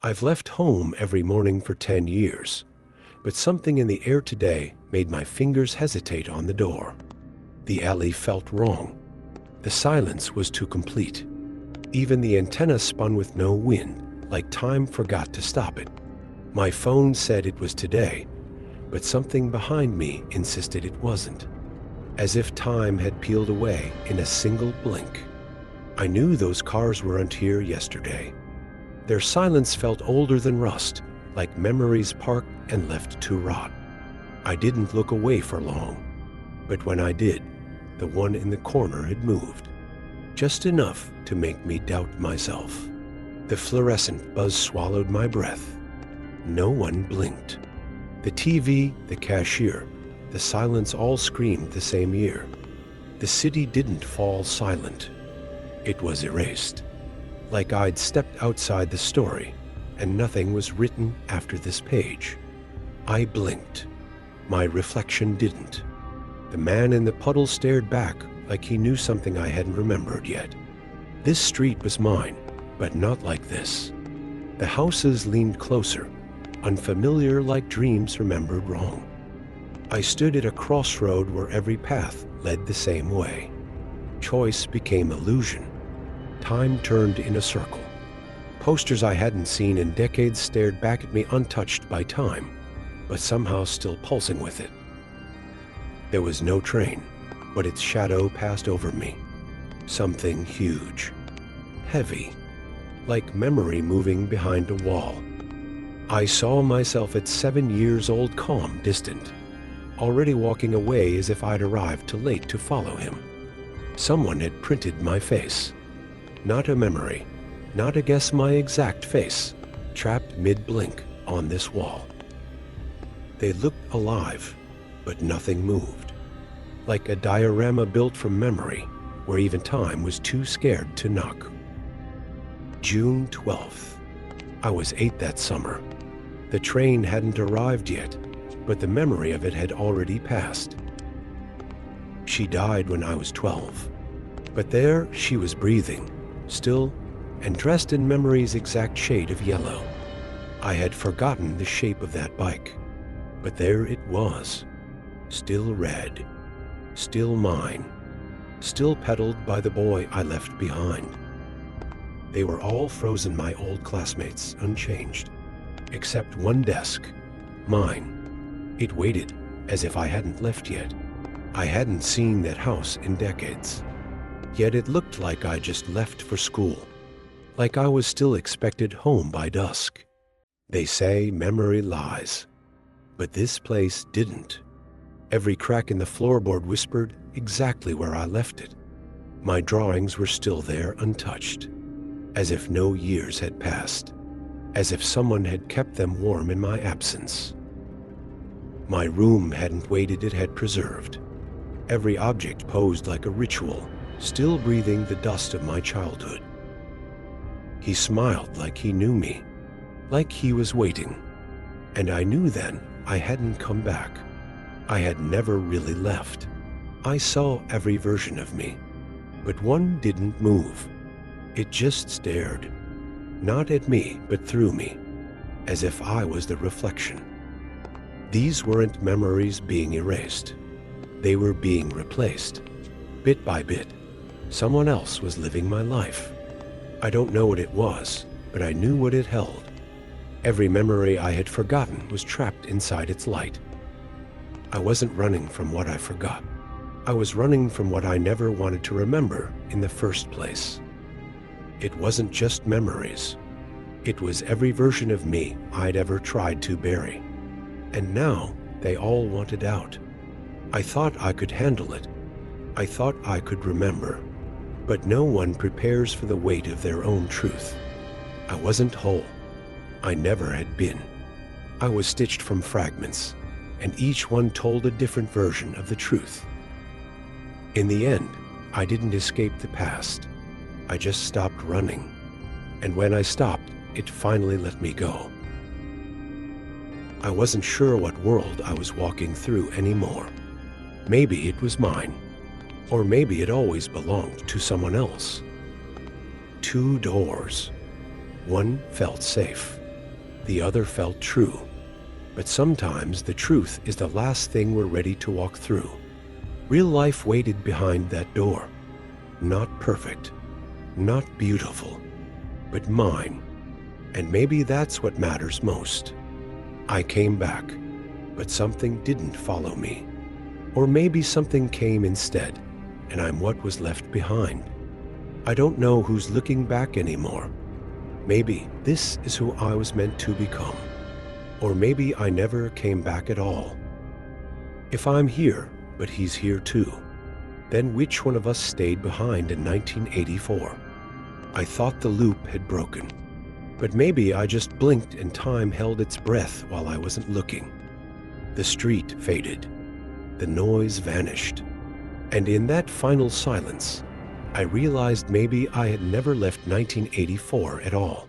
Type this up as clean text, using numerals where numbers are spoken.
I've left home every morning for 10 years, but something in the air today made my fingers hesitate on the door. The alley felt wrong. The silence was too complete. Even the antenna spun with no wind, like time forgot to stop it. My phone said it was today, but something behind me insisted it wasn't, as if time had peeled away in a single blink. I knew those cars weren't here yesterday. Their silence felt older than rust, like memories parked and left to rot. I didn't look away for long, but when I did, the one in the corner had moved, just enough to make me doubt myself. The fluorescent buzz swallowed my breath. No one blinked. The TV, the cashier, the silence all screamed the same year. The city didn't fall silent. It was erased, like I'd stepped outside the story and nothing was written after this page. I blinked. My reflection didn't. The man in the puddle stared back like he knew something I hadn't remembered yet. This street was mine, but not like this. The houses leaned closer, unfamiliar like dreams remembered wrong. I stood at a crossroad where every path led the same way. Choice became illusion. Time turned in a circle. Posters I hadn't seen in decades stared back at me untouched by time, but somehow still pulsing with it. There was no train, but its shadow passed over me. Something huge, heavy, like memory moving behind a wall. I saw myself at 7 years old, calm, distant, already walking away as if I'd arrived too late to follow him. Someone had printed my face. Not a memory, not a guess my exact face, trapped mid-blink on this wall. They looked alive, but nothing moved, like a diorama built from memory, where even time was too scared to knock. June 12th. I was 8 that summer. The train hadn't arrived yet, but the memory of it had already passed. She died when I was 12, but there she was breathing, still, and dressed in memory's exact shade of yellow. I had forgotten the shape of that bike, but there it was, still red, still mine, still pedaled by the boy I left behind. They were all frozen, my old classmates, unchanged, except one desk, mine. It waited as if I hadn't left yet. I hadn't seen that house in decades. Yet it looked like I just left for school, like I was still expected home by dusk. They say memory lies, but this place didn't. Every crack in the floorboard whispered exactly where I left it. My drawings were still there, untouched, as if no years had passed, as if someone had kept them warm in my absence. My room hadn't waited, it had preserved. Every object posed like a ritual, still breathing the dust of my childhood. He smiled like he knew me, like he was waiting. And I knew then I hadn't come back. I had never really left. I saw every version of me, but one didn't move. It just stared, not at me, but through me, as if I was the reflection. These weren't memories being erased. They were being replaced, bit by bit. Someone else was living my life. I don't know what it was, but I knew what it held. Every memory I had forgotten was trapped inside its light. I wasn't running from what I forgot. I was running from what I never wanted to remember in the first place. It wasn't just memories. It was every version of me I'd ever tried to bury. And now they all wanted out. I thought I could handle it. I thought I could remember. But no one prepares for the weight of their own truth. I wasn't whole. I never had been. I was stitched from fragments, and each one told a different version of the truth. In the end, I didn't escape the past. I just stopped running. And when I stopped, it finally let me go. I wasn't sure what world I was walking through anymore. Maybe it was mine, or maybe it always belonged to someone else. 2 doors. One felt safe. The other felt true. But sometimes the truth is the last thing we're ready to walk through. Real life waited behind that door. Not perfect, not beautiful, but mine. And maybe that's what matters most. I came back, but something didn't follow me. Or maybe something came instead, and I'm what was left behind. I don't know who's looking back anymore. Maybe this is who I was meant to become. Or maybe I never came back at all. If I'm here, but he's here too, then which one of us stayed behind in 1984? I thought the loop had broken, but maybe I just blinked and time held its breath while I wasn't looking. The street faded. The noise vanished. And in that final silence, I realized maybe I had never left 1984 at all.